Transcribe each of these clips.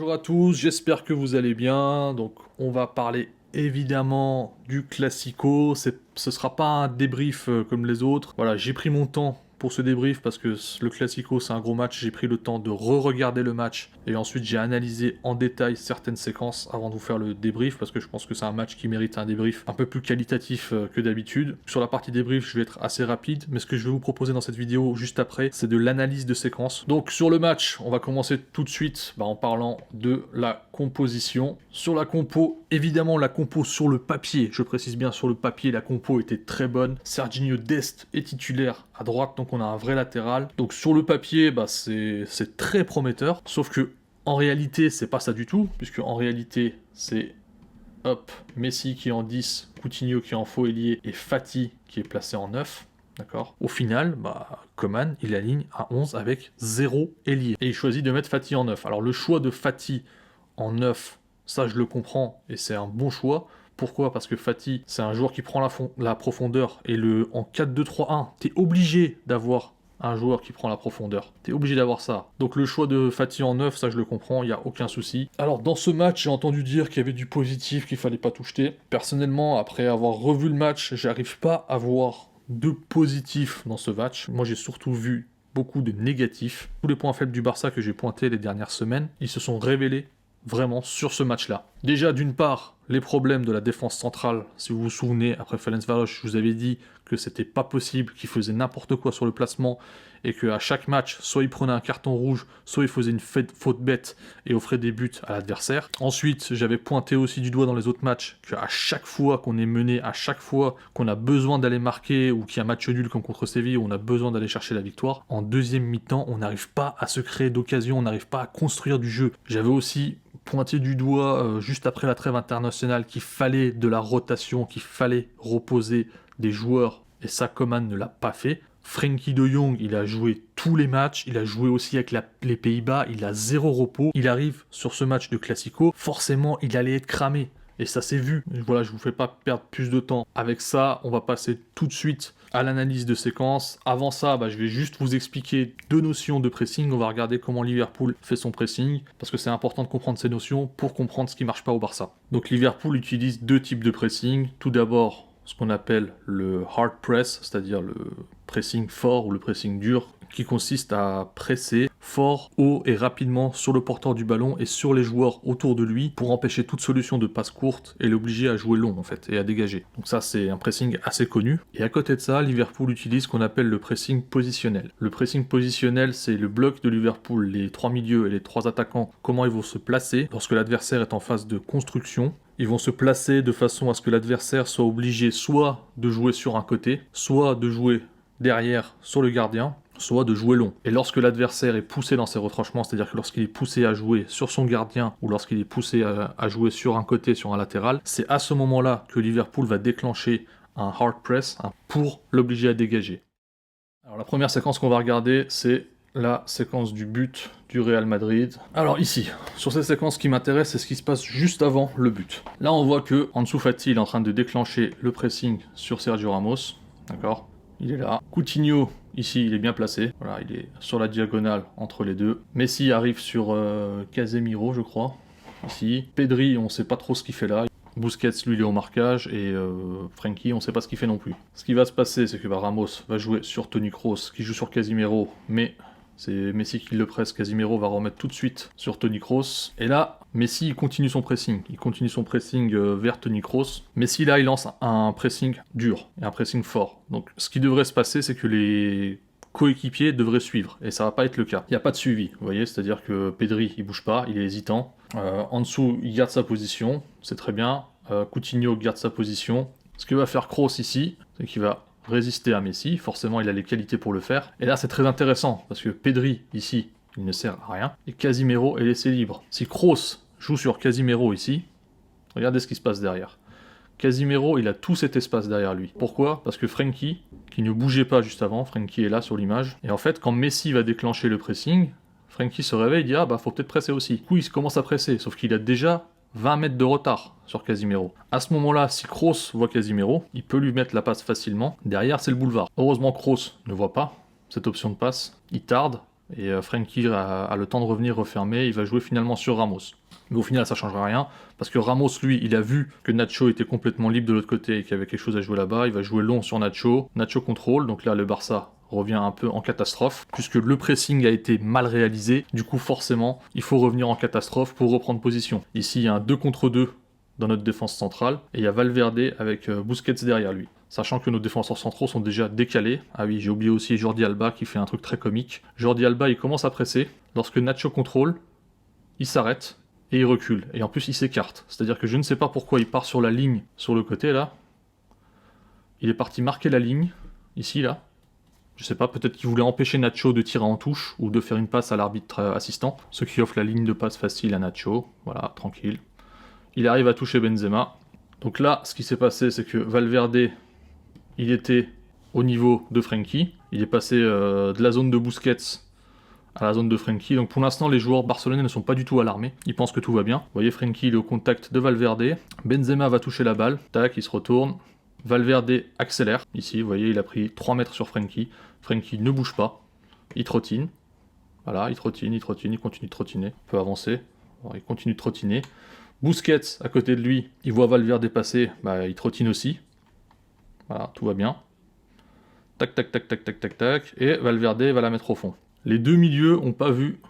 Bonjour à tous, j'espère que vous allez bien. Donc on va parler évidemment du Classico. Ce sera pas un débrief comme les autres. Voilà, j'ai pris mon temps pour ce débrief parce que le Classico c'est un gros match. J'ai pris le temps de re-regarder le match et ensuite j'ai analysé en détail certaines séquences avant de vous faire le débrief parce que je pense que c'est un match qui mérite un débrief un peu plus qualitatif que d'habitude. Sur la partie débrief, je vais être assez rapide, mais ce que je vais vous proposer dans cette vidéo juste après, c'est de l'analyse de séquences. Donc sur le match, on va commencer tout de suite en parlant de la composition. Sur la compo, évidemment la compo sur le papier, je précise bien sur le papier, la compo était très bonne. Serginho Dest est titulaire à droite, donc on a un vrai latéral. Donc sur le papier, c'est très prometteur, sauf que en réalité, c'est pas ça du tout, puisque en réalité, c'est Messi qui est en 10, Coutinho qui est en faux ailier et Fati qui est placé en 9. D'accord. Au final, Coman, il aligne à 11 avec 0 ailier. Et il choisit de mettre Fati en 9. Alors le choix de Fati en 9, ça je le comprends, et c'est un bon choix. Pourquoi ? Parce que Fati, c'est un joueur qui prend la profondeur, et en 4-2-3-1, t'es obligé d'avoir un joueur qui prend la profondeur. T'es obligé d'avoir ça. Donc le choix de Fati en 9, ça je le comprends, il n'y a aucun souci. Alors dans ce match, j'ai entendu dire qu'il y avait du positif, qu'il fallait pas tout jeter. Personnellement, après avoir revu le match, j'arrive pas à voir de positif dans ce match. Moi j'ai surtout vu beaucoup de négatifs. Tous les points faibles du Barça que j'ai pointés les dernières semaines, ils se sont révélés vraiment sur ce match-là. Déjà, d'une part, les problèmes de la défense centrale. Si vous vous souvenez, après Ferencváros, je vous avais dit que c'était pas possible, qu'il faisait n'importe quoi sur le placement et qu'à chaque match, soit il prenait un carton rouge, soit il faisait une faute bête et offrait des buts à l'adversaire. Ensuite, j'avais pointé aussi du doigt dans les autres matchs qu'à chaque fois qu'on est mené, à chaque fois qu'on a besoin d'aller marquer ou qu'il y a un match nul comme contre Séville où on a besoin d'aller chercher la victoire, en deuxième mi-temps, on n'arrive pas à se créer d'occasion, on n'arrive pas à construire du jeu. J'avais aussi pointé du doigt juste après la trêve internationale qu'il fallait de la rotation, qu'il fallait reposer des joueurs, et ça Coman ne l'a pas fait. Frenkie de Jong, il a joué tous les matchs, il a joué aussi avec les Pays-Bas, il a 0 repos. Il arrive sur ce match de Classico, forcément il allait être cramé, et ça s'est vu. Voilà, je vous fais pas perdre plus de temps. Avec ça, on va passer tout de suite à l'analyse de séquence. Avant ça, je vais juste vous expliquer deux notions de pressing. On va regarder comment Liverpool fait son pressing, parce que c'est important de comprendre ces notions pour comprendre ce qui marche pas au Barça. Donc Liverpool utilise deux types de pressing. Tout d'abord, ce qu'on appelle le hard press, c'est-à-dire le pressing fort ou le pressing dur, qui consiste à presser fort, haut et rapidement sur le porteur du ballon et sur les joueurs autour de lui pour empêcher toute solution de passe courte et l'obliger à jouer long en fait et à dégager. Donc ça c'est un pressing assez connu. Et à côté de ça, Liverpool utilise ce qu'on appelle le pressing positionnel. Le pressing positionnel, c'est le bloc de Liverpool, les trois milieux et les trois attaquants, comment ils vont se placer lorsque l'adversaire est en phase de construction. Ils vont se placer de façon à ce que l'adversaire soit obligé soit de jouer sur un côté, soit de jouer derrière sur le gardien, soit de jouer long. Et lorsque l'adversaire est poussé dans ses retranchements, c'est-à-dire que lorsqu'il est poussé à jouer sur son gardien ou lorsqu'il est poussé à jouer sur un côté, sur un latéral, c'est à ce moment-là que Liverpool va déclencher un hard press pour l'obliger à dégager. Alors la première séquence qu'on va regarder, c'est la séquence du but du Real Madrid. Alors ici, sur cette séquence, ce qui m'intéresse, c'est ce qui se passe juste avant le but. Là, on voit que Ansu Fati est en train de déclencher le pressing sur Sergio Ramos. D'accord ? Il est là. Coutinho, ici, il est bien placé. Voilà, il est sur la diagonale entre les deux. Messi arrive sur Casemiro, je crois. Ici. Pedri, on ne sait pas trop ce qu'il fait là. Busquets, lui, il est au marquage. Et Frenkie, on ne sait pas ce qu'il fait non plus. Ce qui va se passer, c'est que Ramos va jouer sur Toni Kroos, qui joue sur Casemiro. Mais c'est Messi qui le presse. Casemiro va remettre tout de suite sur Toni Kroos. Et là, Messi il continue son pressing. Il continue son pressing vers Toni Kroos. Messi là, il lance un pressing dur et un pressing fort. Donc ce qui devrait se passer, c'est que les coéquipiers devraient suivre. Et ça va pas être le cas. Il n'y a pas de suivi, vous voyez. C'est-à-dire que Pedri, il bouge pas, il est hésitant. En dessous, il garde sa position. C'est très bien. Coutinho garde sa position. Ce que va faire Kroos ici, c'est qu'il va résister à Messi, forcément il a les qualités pour le faire. Et là c'est très intéressant, parce que Pedri, ici, il ne sert à rien, et Casemiro est laissé libre. Si Kroos joue sur Casemiro ici, regardez ce qui se passe derrière. Casemiro, il a tout cet espace derrière lui. Pourquoi ? Parce que Frenkie, qui ne bougeait pas juste avant, Frenkie est là sur l'image, et en fait quand Messi va déclencher le pressing, Frenkie se réveille et dit « Ah faut peut-être presser aussi ». Du coup il commence à presser, sauf qu'il a déjà 20 mètres de retard sur Casemiro. À ce moment-là, si Kroos voit Casemiro, il peut lui mettre la passe facilement. Derrière, c'est le boulevard. Heureusement, Kroos ne voit pas cette option de passe. Il tarde. Et Frenkie a le temps de revenir refermer, il va jouer finalement sur Ramos. Mais au final, ça ne changera rien, parce que Ramos, lui, il a vu que Nacho était complètement libre de l'autre côté et qu'il y avait quelque chose à jouer là-bas. Il va jouer long sur Nacho. Nacho contrôle, donc là, le Barça revient un peu en catastrophe, puisque le pressing a été mal réalisé. Du coup, forcément, il faut revenir en catastrophe pour reprendre position. Ici, il y a un 2 contre 2 dans notre défense centrale, et il y a Valverde avec Busquets derrière lui. Sachant que nos défenseurs centraux sont déjà décalés. Ah oui, j'ai oublié aussi Jordi Alba qui fait un truc très comique. Jordi Alba, il commence à presser. Lorsque Nacho contrôle, il s'arrête et il recule. Et en plus, il s'écarte. C'est-à-dire que je ne sais pas pourquoi il part sur la ligne sur le côté, là. Il est parti marquer la ligne, ici, là. Je sais pas, peut-être qu'il voulait empêcher Nacho de tirer en touche ou de faire une passe à l'arbitre assistant. Ce qui offre la ligne de passe facile à Nacho. Voilà, tranquille. Il arrive à toucher Benzema. Donc là, ce qui s'est passé, c'est que Valverde, il était au niveau de Frenkie. Il est passé de la zone de Busquets à la zone de Frenkie. Donc pour l'instant, les joueurs barcelonais ne sont pas du tout alarmés. Ils pensent que tout va bien. Vous voyez, Frenkie, il est au contact de Valverde. Benzema va toucher la balle. Tac, il se retourne. Valverde accélère. Ici, vous voyez, il a pris 3 mètres sur Frenkie. Frenkie ne bouge pas. Il trottine. Voilà, il trottine, il continue de trottiner. Il peut avancer. Bon, il continue de trottiner. Busquets, à côté de lui, il voit Valverde passer. Bah, il trottine aussi. Voilà, tout va bien. Tac, tac, tac, tac, tac, tac, tac. Et Valverde va la mettre au fond. Les deux milieux n'ont pas vu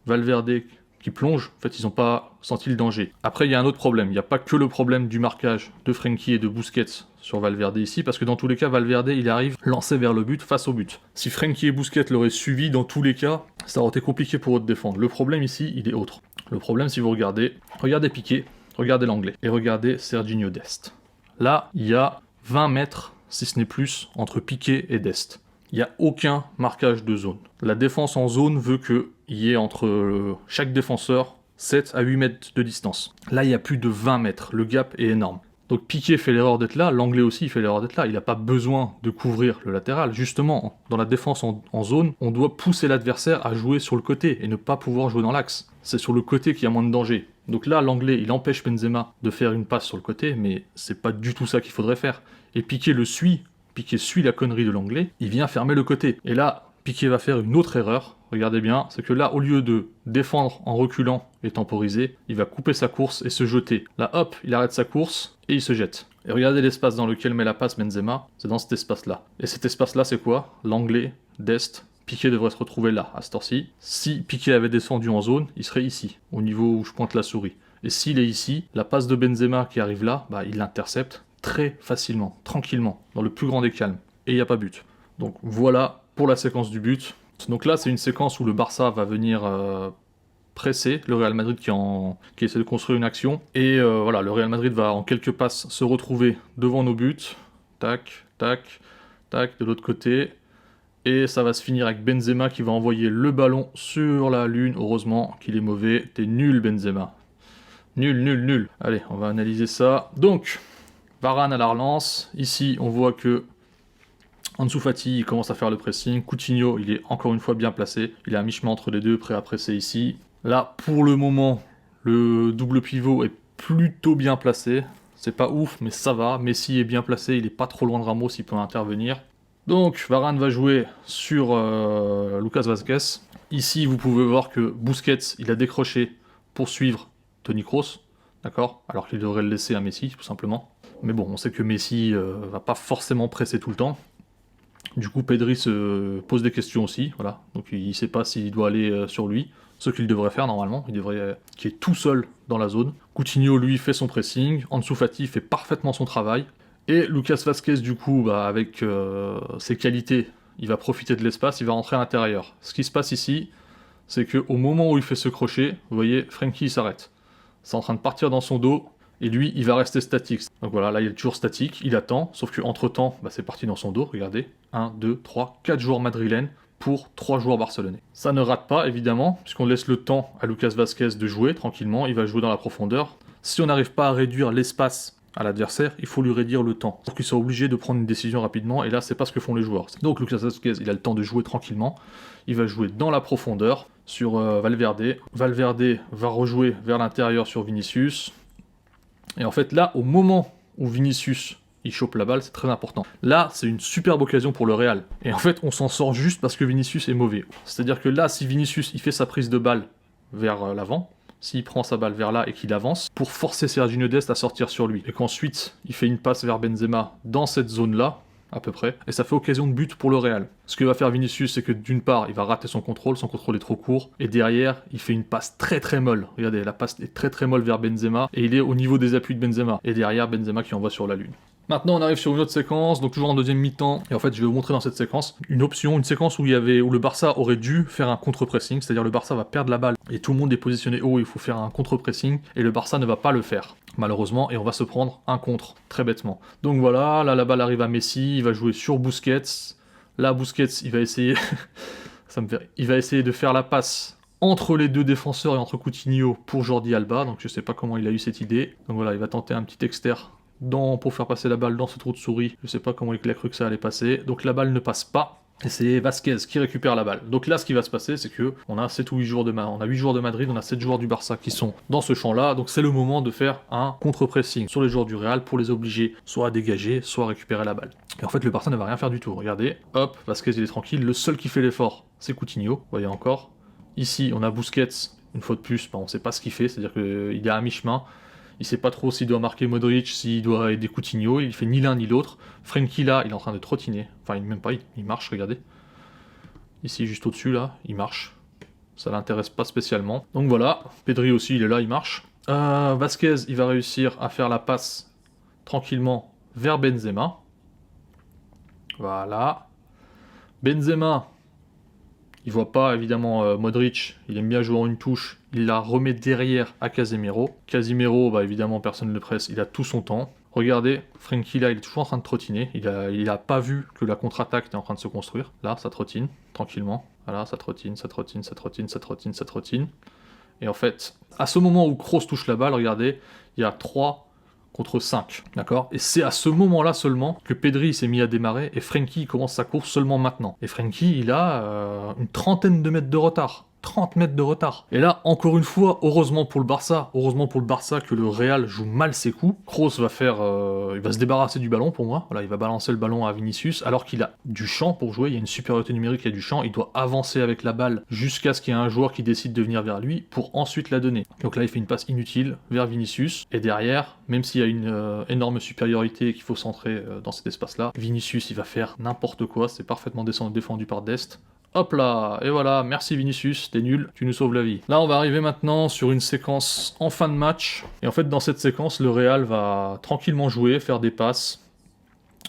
Valverde qui plonge. En fait, ils n'ont pas senti le danger. Après, il y a un autre problème. Il n'y a pas que le problème du marquage de Frenkie et de Busquets sur Valverde ici, parce que dans tous les cas, Valverde, il arrive lancé vers le but, face au but. Si Frenkie et Busquets l'auraient suivi, dans tous les cas, ça aurait été compliqué pour eux de défendre. Le problème ici, il est autre. Le problème, si vous regardez Piqué, regardez l'anglais, et regardez Serginho Dest. Là, il y a 20 mètres, si ce n'est plus, entre Piqué et Dest. Il n'y a aucun marquage de zone. La défense en zone veut qu'il y ait entre chaque défenseur 7 à 8 mètres de distance. Là, il y a plus de 20 mètres. Le gap est énorme. Donc Piqué fait l'erreur d'être là, l'anglais aussi fait l'erreur d'être là. Il n'a pas besoin de couvrir le latéral. Justement, dans la défense en zone, on doit pousser l'adversaire à jouer sur le côté et ne pas pouvoir jouer dans l'axe. C'est sur le côté qu'il y a moins de danger. Donc là, l'anglais, il empêche Benzema de faire une passe sur le côté, mais c'est pas du tout ça qu'il faudrait faire. Et Piqué le suit. Piqué suit la connerie de l'anglais, il vient fermer le côté. Et là, Piqué va faire une autre erreur, regardez bien, c'est que là, au lieu de défendre en reculant et temporiser, il va couper sa course et se jeter. Là, hop, il arrête sa course et il se jette. Et regardez l'espace dans lequel met la passe Benzema, c'est dans cet espace-là. Et cet espace-là, c'est quoi? L'anglais, Dest, Piqué devrait se retrouver là, à cette heure-ci. Si Piqué avait descendu en zone, il serait ici, au niveau où je pointe la souris. Et s'il est ici, la passe de Benzema qui arrive là, bah, il l'intercepte très facilement, tranquillement, dans le plus grand des calmes. Et il n'y a pas but. Donc voilà pour la séquence du but. Donc là, c'est une séquence où le Barça va venir presser le Real Madrid qui essaie de construire une action. Et voilà, le Real Madrid va en quelques passes se retrouver devant nos buts. Tac, tac, tac, de l'autre côté. Et ça va se finir avec Benzema qui va envoyer le ballon sur la lune. Heureusement qu'il est mauvais. T'es nul, Benzema. Nul, nul, nul. Allez, on va analyser ça. Donc, Varane à la relance. Ici, on voit que Ansu Fati il commence à faire le pressing. Coutinho, il est encore une fois bien placé. Il est à mi-chemin entre les deux, prêt à presser ici. Là, pour le moment, le double pivot est plutôt bien placé. C'est pas ouf, mais ça va. Messi est bien placé, il est pas trop loin de Ramos, il peut intervenir. Donc, Varane va jouer sur Lucas Vazquez. Ici, vous pouvez voir que Busquets, il a décroché pour suivre Toni Kroos. D'accord? Alors qu'il devrait le laisser à Messi, tout simplement. Mais bon, on sait que Messi va pas forcément presser tout le temps. Du coup, Pedri se pose des questions aussi, voilà. Donc il sait pas s'il doit aller sur lui, ce qu'il devrait faire normalement. Il devrait qu'il est tout seul dans la zone. Coutinho, lui, fait son pressing. Ansu Fati fait parfaitement son travail. Et Lucas Vazquez, du coup, bah, avec ses qualités, il va profiter de l'espace, il va rentrer à l'intérieur. Ce qui se passe ici, c'est qu'au moment où il fait ce crochet, vous voyez, Frenkie s'arrête. C'est en train de partir dans son dos. Et lui, il va rester statique. Donc voilà, là, il est toujours statique, il attend, sauf qu'entre-temps, bah, c'est parti dans son dos, regardez. 1, 2, 3, 4 joueurs madrilènes pour 3 joueurs barcelonais. Ça ne rate pas, évidemment, puisqu'on laisse le temps à Lucas Vazquez de jouer tranquillement, il va jouer dans la profondeur. Si on n'arrive pas à réduire l'espace à l'adversaire, il faut lui réduire le temps, pour qu'il soit obligé de prendre une décision rapidement, et là, c'est pas ce que font les joueurs. Donc Lucas Vazquez, il a le temps de jouer tranquillement, il va jouer dans la profondeur sur Valverde. Valverde va rejouer vers l'intérieur sur Vinicius. Et en fait, là, au moment où Vinicius il chope la balle, c'est très important. Là, c'est une superbe occasion pour le Real. Et en fait, on s'en sort juste parce que Vinicius est mauvais. C'est-à-dire que là, si Vinicius, il fait sa prise de balle vers l'avant, s'il prend sa balle vers là et qu'il avance, pour forcer Serginho Dest à sortir sur lui, et qu'ensuite, il fait une passe vers Benzema dans cette zone-là, à peu près, et ça fait occasion de but pour le Real. Ce que va faire Vinicius, c'est que d'une part, il va rater son contrôle est trop court, et derrière, il fait une passe très très molle. Regardez, la passe est très très molle vers Benzema, et il est au niveau des appuis de Benzema, et derrière, Benzema qui envoie sur la lune. Maintenant, on arrive sur une autre séquence, donc toujours en deuxième mi-temps, et en fait, je vais vous montrer dans cette séquence une séquence où le Barça aurait dû faire un contre-pressing, c'est-à-dire le Barça va perdre la balle, et tout le monde est positionné haut, il faut faire un contre-pressing, et le Barça ne va pas le faire, malheureusement, et on va se prendre un contre, très bêtement. Donc voilà, là, la balle arrive à Messi, il va jouer sur Busquets, là, Busquets, il va essayer, il va essayer de faire la passe entre les deux défenseurs et entre Coutinho pour Jordi Alba, donc je sais pas comment il a eu cette idée, donc voilà, il va tenter un petit externe pour faire passer la balle dans ce trou de souris. Je sais pas comment il a cru que ça allait passer. Donc la balle ne passe pas. Et c'est Vasquez qui récupère la balle. Donc là, ce qui va se passer, c'est que on a 7 ou 8 joueurs on a 8 joueurs de Madrid, on a 7 joueurs du Barça qui sont dans ce champ-là. Donc c'est le moment de faire un contre-pressing sur les joueurs du Real pour les obliger soit à dégager, soit à récupérer la balle. Et en fait, le Barça ne va rien faire du tout. Regardez, hop, Vasquez il est tranquille. Le seul qui fait l'effort, c'est Coutinho. Vous voyez encore. Ici, on a Busquets. Une fois de plus, on sait pas ce qu'il fait. C'est-à-dire qu'il est à mi-chemin. Il sait pas trop s'il doit marquer Modric, s'il doit aider Coutinho, il fait ni l'un ni l'autre. Frenkie là, il est en train de trottiner. Enfin, même pas, il marche, regardez. Ici, juste au-dessus, là, il marche. Ça l'intéresse pas spécialement. Donc voilà, Pedri aussi, il est là, il marche. Vasquez, il va réussir à faire la passe tranquillement vers Benzema. Voilà. Benzema, il voit pas évidemment Modric, il aime bien jouer en une touche, il la remet derrière à Casemiro. Casemiro, bah évidemment personne ne le presse, il a tout son temps. Regardez, Frenkie là, il est toujours en train de trottiner, il a pas vu que la contre-attaque était en train de se construire. Là, ça trottine, tranquillement. Voilà, ça trottine, ça trottine, ça trottine, ça trottine, ça trottine. Et en fait, à ce moment où Kroos touche la balle, regardez, il y a 3 contre 5, d'accord? Et c'est à ce moment-là seulement que Pedri s'est mis à démarrer et Frenkie commence sa course seulement maintenant. Et Frenkie, il a une trentaine de mètres de retard. 30 mètres de retard. Et là, encore une fois, heureusement pour le Barça que le Real joue mal ses coups. Kroos va il va se débarrasser du ballon pour moi. Voilà, il va balancer le ballon à Vinicius alors qu'il a du champ pour jouer. Il y a une supériorité numérique, il y a du champ. Il doit avancer avec la balle jusqu'à ce qu'il y ait un joueur qui décide de venir vers lui pour ensuite la donner. Donc là, il fait une passe inutile vers Vinicius. Et derrière, même s'il y a une énorme supériorité qu'il faut centrer dans cet espace-là, Vinicius, il va faire n'importe quoi. C'est parfaitement défendu par Dest. Hop là, et voilà, merci Vinicius, t'es nul, tu nous sauves la vie. Là, on va arriver maintenant sur une séquence en fin de match. Et en fait, dans cette séquence, le Real va tranquillement jouer, faire des passes.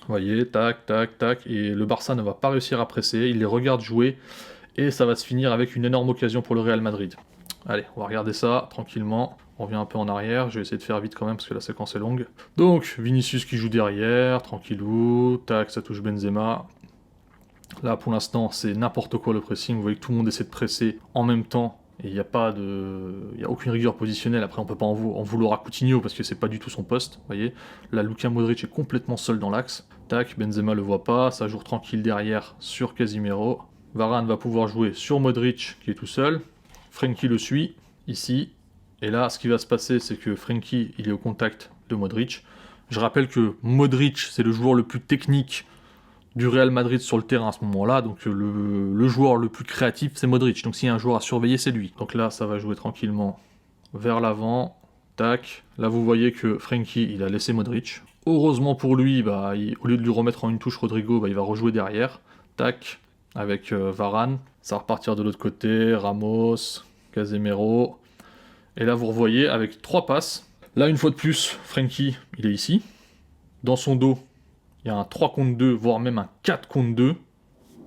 Vous voyez, tac, tac, tac. Et le Barça ne va pas réussir à presser, il les regarde jouer. Et ça va se finir avec une énorme occasion pour le Real Madrid. Allez, on va regarder ça tranquillement. On revient un peu en arrière, je vais essayer de faire vite quand même parce que la séquence est longue. Donc, Vinicius qui joue derrière, tranquillou, tac, ça touche Benzema. Là, pour l'instant, c'est n'importe quoi le pressing. Vous voyez que tout le monde essaie de presser en même temps. Et il n'y a aucune rigueur positionnelle. Après, on peut pas en vouloir à Coutinho parce que c'est pas du tout son poste. Vous voyez, là, Luka Modric est complètement seul dans l'axe. Tac, Benzema le voit pas. Ça joue tranquille derrière sur Casemiro. Varane va pouvoir jouer sur Modric qui est tout seul. Frenkie le suit ici. Et là, ce qui va se passer, c'est que Frenkie, il est au contact de Modric. Je rappelle que Modric, c'est le joueur le plus technique du Real Madrid sur le terrain à ce moment-là, donc le joueur le plus créatif, c'est Modric. Donc s'il y a un joueur à surveiller, c'est lui. Donc là, ça va jouer tranquillement vers l'avant. Tac. Là, vous voyez que Frenkie, il a laissé Modric. Heureusement pour lui, au lieu de lui remettre en une touche Rodrigo, il va rejouer derrière. Tac. Avec Varane. Ça va repartir de l'autre côté. Ramos, Casemiro. Et là, vous revoyez avec 3 passes. Là, une fois de plus, Frenkie, il est ici. Dans son dos, il y a un 3 contre 2, voire même un 4 contre 2.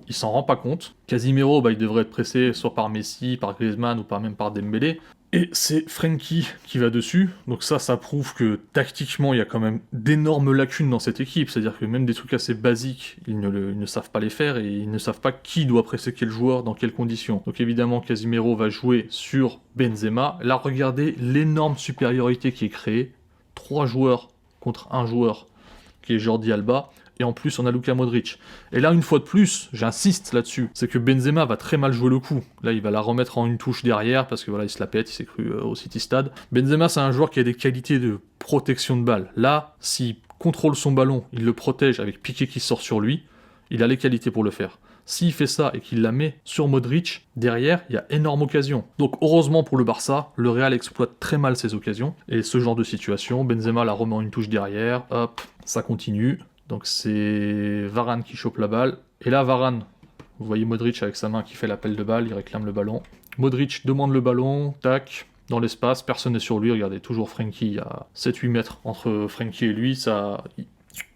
Il s'en rend pas compte. Casemiro, il devrait être pressé soit par Messi, par Griezmann ou même par Dembélé. Et c'est Frenkie qui va dessus. Donc ça prouve que tactiquement, il y a quand même d'énormes lacunes dans cette équipe. C'est-à-dire que même des trucs assez basiques, ils ne savent pas les faire et ils ne savent pas qui doit presser quel joueur, dans quelles conditions. Donc évidemment, Casemiro va jouer sur Benzema. Là, regardez l'énorme supériorité qui est créée. 3 joueurs contre 1 joueur qui est Jordi Alba, et en plus on a Luka Modric. Et là, une fois de plus, j'insiste là-dessus, c'est que Benzema va très mal jouer le coup. Là, il va la remettre en une touche derrière, parce que voilà, il se la pète, il s'est cru au City Stade. Benzema, c'est un joueur qui a des qualités de protection de balle. Là, s'il contrôle son ballon, il le protège avec Piqué qui sort sur lui, il a les qualités pour le faire. S'il fait ça et qu'il la met sur Modric, derrière, il y a énorme occasion. Donc heureusement pour le Barça, le Real exploite très mal ces occasions. Et ce genre de situation, Benzema la remet en une touche derrière, hop, ça continue. Donc c'est Varane qui chope la balle. Et là, Varane, vous voyez Modric avec sa main qui fait l'appel de balle, il réclame le ballon. Modric demande le ballon, tac, dans l'espace, personne n'est sur lui, regardez, toujours Frenkie, il y a 7-8 mètres entre Frenkie et lui, ça...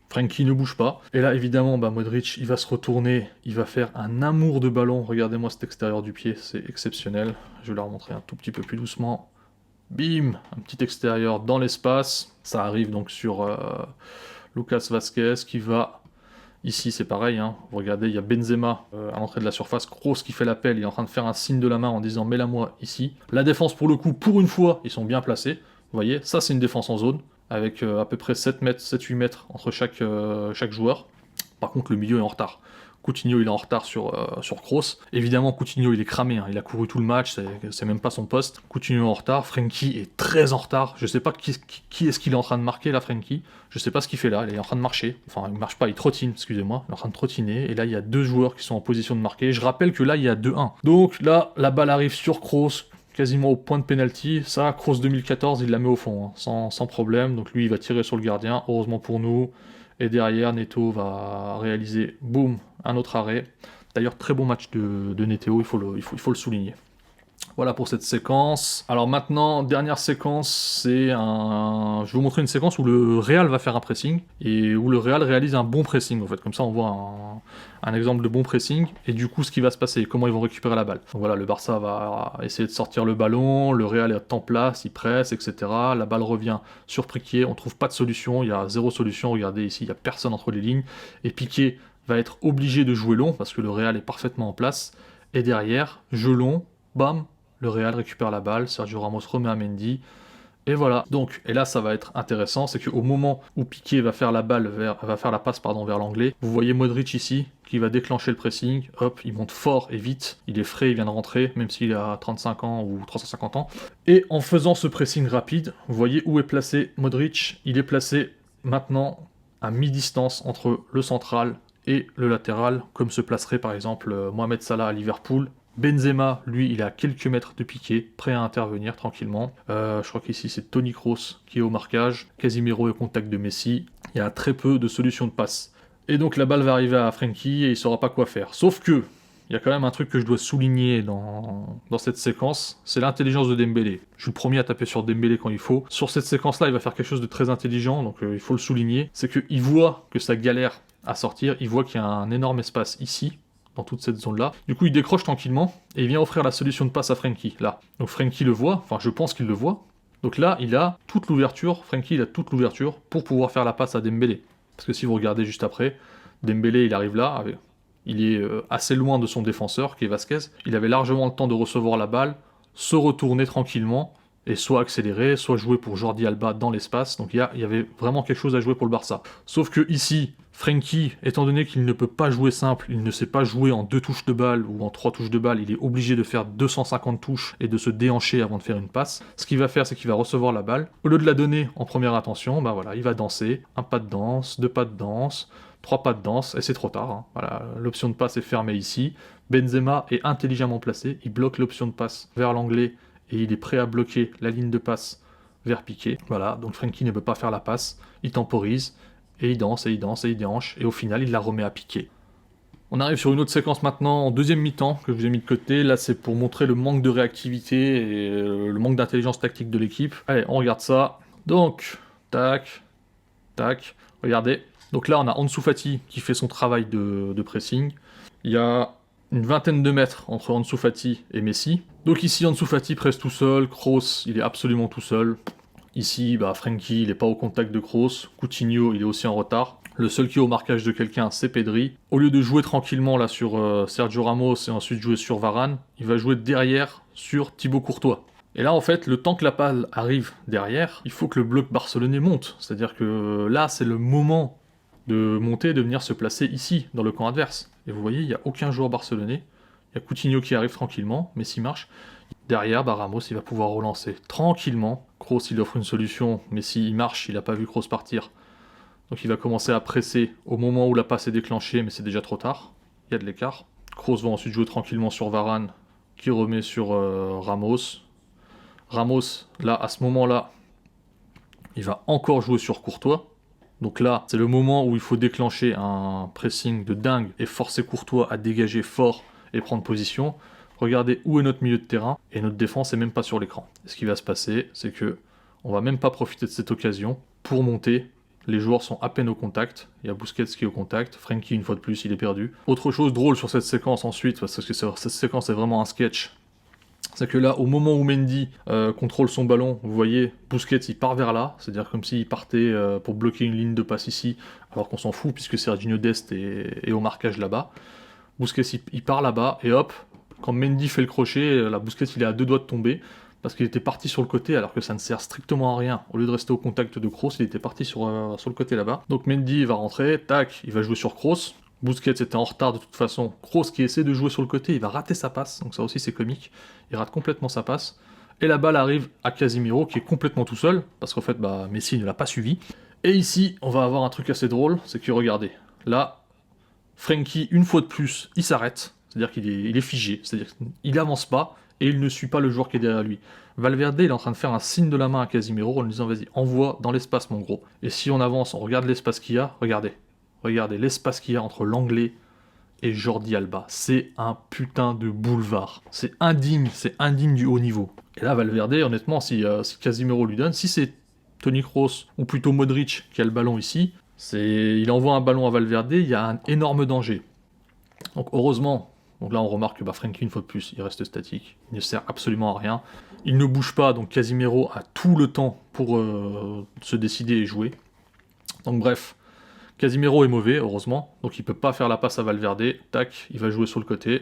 Frenkie ne bouge pas. Et là, évidemment, Modric, il va se retourner, il va faire un amour de ballon. Regardez-moi cet extérieur du pied, c'est exceptionnel. Je vais la remontrer un tout petit peu plus doucement. Bim, un petit extérieur dans l'espace. Ça arrive donc sur Lucas Vazquez qui va... Ici, c'est pareil, hein. Vous regardez, il y a Benzema à l'entrée de la surface. Kroos qui fait l'appel, il est en train de faire un signe de la main en disant « mets-la moi ici ». La défense, pour le coup, pour une fois, ils sont bien placés. Vous voyez, ça, c'est une défense en zone, avec à peu près 7-8 mètres entre chaque joueur. Par contre, le milieu est en retard. Coutinho, il est en retard sur Kroos. Évidemment, Coutinho, il est cramé, hein. Il a couru tout le match, c'est même pas son poste. Coutinho est en retard, Frenkie est très en retard. Je sais pas qui est-ce qu'il est en train de marquer là, Frenkie. Je sais pas ce qu'il fait là, il est en train de marcher. Enfin, il marche pas, il trottine, excusez-moi. Il est en train de trottiner, et là, il y a 2 joueurs qui sont en position de marquer. Je rappelle que là, il y a 2-1. Donc là, la balle arrive sur Kroos, quasiment au point de pénalty. Ça, Kroos 2014, il la met au fond, hein, sans problème. Donc lui, il va tirer sur le gardien, heureusement pour nous. Et derrière, Neto va réaliser, boum, un autre arrêt. D'ailleurs, très bon match de Neto, il faut le souligner. Voilà pour cette séquence. Alors maintenant, dernière séquence, c'est un... Je vais vous montrer une séquence où le Real va faire un pressing, et où le Real réalise un bon pressing, en fait. Comme ça, on voit un exemple de bon pressing, et du coup, ce qui va se passer, comment ils vont récupérer la balle. Donc voilà, le Barça va essayer de sortir le ballon, le Real est en place, il presse, etc. La balle revient sur Piqué, on trouve pas de solution, il y a 0 solution, regardez ici, il y a personne entre les lignes, et Piqué va être obligé de jouer long, parce que le Real est parfaitement en place, et derrière, jeu long, bam, le Real récupère la balle, Sergio Ramos remet à Mendy, et voilà. Donc, et là ça va être intéressant, c'est qu'au moment où Piqué va faire la passe vers l'anglais, vous voyez Modric ici, qui va déclencher le pressing, hop, il monte fort et vite, il est frais, il vient de rentrer, même s'il a 35 ans ou 350 ans, et en faisant ce pressing rapide, vous voyez où est placé Modric, il est placé maintenant à mi-distance entre le central et le latéral, comme se placerait par exemple Mohamed Salah à Liverpool. Benzema, lui, il est à quelques mètres de Piqué, prêt à intervenir tranquillement. Je crois qu'ici c'est Toni Kroos qui est au marquage. Casemiro est au contact de Messi. Il y a très peu de solutions de passe. Et donc la balle va arriver à Frenkie et il saura pas quoi faire. Sauf que, il y a quand même un truc que je dois souligner dans cette séquence, c'est l'intelligence de Dembélé. Je suis le premier à taper sur Dembélé quand il faut. Sur cette séquence-là, il va faire quelque chose de très intelligent, donc il faut le souligner. C'est qu'il voit que ça galère à sortir, il voit qu'il y a un énorme espace ici, dans toute cette zone-là. Du coup, il décroche tranquillement, et il vient offrir la solution de passe à Frenkie, là. Donc Frenkie le voit, enfin je pense qu'il le voit. Donc là, il a toute l'ouverture, Frenkie il a toute l'ouverture pour pouvoir faire la passe à Dembélé. Parce que si vous regardez juste après, Dembélé il arrive là, il est assez loin de son défenseur, qui est Vazquez. Il avait largement le temps de recevoir la balle, se retourner tranquillement, et soit accélérer, soit jouer pour Jordi Alba dans l'espace. Donc il y avait vraiment quelque chose à jouer pour le Barça. Sauf que ici, Frenkie, étant donné qu'il ne peut pas jouer simple, il ne sait pas jouer en 2 touches de balle ou en 3 touches de balle, il est obligé de faire 250 touches et de se déhancher avant de faire une passe. Ce qu'il va faire, c'est qu'il va recevoir la balle. Au lieu de la donner en première intention, voilà, il va danser. Un pas de danse, 2 pas de danse, 3 pas de danse, et c'est trop tard. Hein. Voilà, l'option de passe est fermée ici. Benzema est intelligemment placé, il bloque l'option de passe vers l'anglais et il est prêt à bloquer la ligne de passe vers Piqué. Voilà, donc Frenkie ne peut pas faire la passe, il temporise, et il danse, et il danse, et il déhanche, et au final, il la remet à Piqué. On arrive sur une autre séquence maintenant, en deuxième mi-temps, que je vous ai mis de côté. Là, c'est pour montrer le manque de réactivité et le manque d'intelligence tactique de l'équipe. Allez, on regarde ça. Donc, tac, tac, regardez. Donc là, on a Ansu Fati qui fait son travail de pressing. Il y a une vingtaine de mètres entre Ansu Fati et Messi. Donc ici, Ansu Fati presse tout seul, Kroos, il est absolument tout seul. Ici, Frenkie, il n'est pas au contact de Kroos. Coutinho, il est aussi en retard. Le seul qui est au marquage de quelqu'un, c'est Pedri. Au lieu de jouer tranquillement là sur Sergio Ramos et ensuite jouer sur Varane, il va jouer derrière sur Thibaut Courtois. Et là, en fait, le temps que la balle arrive derrière, il faut que le bloc barcelonais monte. C'est-à-dire que là, c'est le moment de monter et de venir se placer ici, dans le camp adverse. Et vous voyez, il n'y a aucun joueur barcelonais. Il y a Coutinho qui arrive tranquillement, Messi marche. Derrière, Ramos, il va pouvoir relancer tranquillement. Kroos, il offre une solution. Messi, il marche, il n'a pas vu Kroos partir. Donc il va commencer à presser au moment où la passe est déclenchée, mais c'est déjà trop tard. Il y a de l'écart. Kroos va ensuite jouer tranquillement sur Varane, qui remet sur Ramos. Ramos, là, à ce moment-là, il va encore jouer sur Courtois. Donc là, c'est le moment où il faut déclencher un pressing de dingue et forcer Courtois à dégager fort et prendre position. Regardez où est notre milieu de terrain et notre défense est même pas sur l'écran. Et ce qui va se passer, c'est que on va même pas profiter de cette occasion pour monter. Les joueurs sont à peine au contact. Il y a Busquets qui est au contact. Frenkie, une fois de plus, il est perdu. Autre chose drôle sur cette séquence ensuite, parce que cette séquence est vraiment un sketch, c'est que là, au moment où Mendy contrôle son ballon, vous voyez, Busquets il part vers là, c'est-à-dire comme s'il partait pour bloquer une ligne de passe ici, alors qu'on s'en fout puisque Serginho Dest est au marquage là-bas. Busquets il part là-bas et hop, quand Mendy fait le crochet, là Busquets il est à 2 doigts de tomber parce qu'il était parti sur le côté alors que ça ne sert strictement à rien. Au lieu de rester au contact de Kroos, il était parti sur le côté là-bas. Donc Mendy va rentrer, tac, il va jouer sur Kroos. Busquets était en retard de toute façon. Kroos qui essaie de jouer sur le côté, il va rater sa passe, donc ça aussi c'est comique. Il rate complètement sa passe. Et la balle arrive à Casemiro qui est complètement tout seul, parce qu'en fait Messi ne l'a pas suivi. Et ici, on va avoir un truc assez drôle, c'est que regardez, là, Frenkie, une fois de plus, il s'arrête, c'est-à-dire qu'il est figé, c'est-à-dire qu'il avance pas, et il ne suit pas le joueur qui est derrière lui. Valverde, il est en train de faire un signe de la main à Casemiro en lui disant vas-y, envoie dans l'espace mon gros. Et si on avance, on regarde l'espace qu'il y a, regardez l'espace qu'il y a entre l'anglais et Jordi Alba. C'est un putain de boulevard. C'est indigne du haut niveau. Et là, Valverde, honnêtement, si Casemiro lui donne, si c'est Toni Kroos, ou plutôt Modric qui a le ballon ici, il envoie un ballon à Valverde, il y a un énorme danger. Donc heureusement, donc là on remarque que Frenkie, une fois de plus, il reste statique, il ne sert absolument à rien. Il ne bouge pas, donc Casemiro a tout le temps pour se décider et jouer. Donc bref, Casemiro est mauvais, heureusement, donc il peut pas faire la passe à Valverde, tac, il va jouer sur le côté,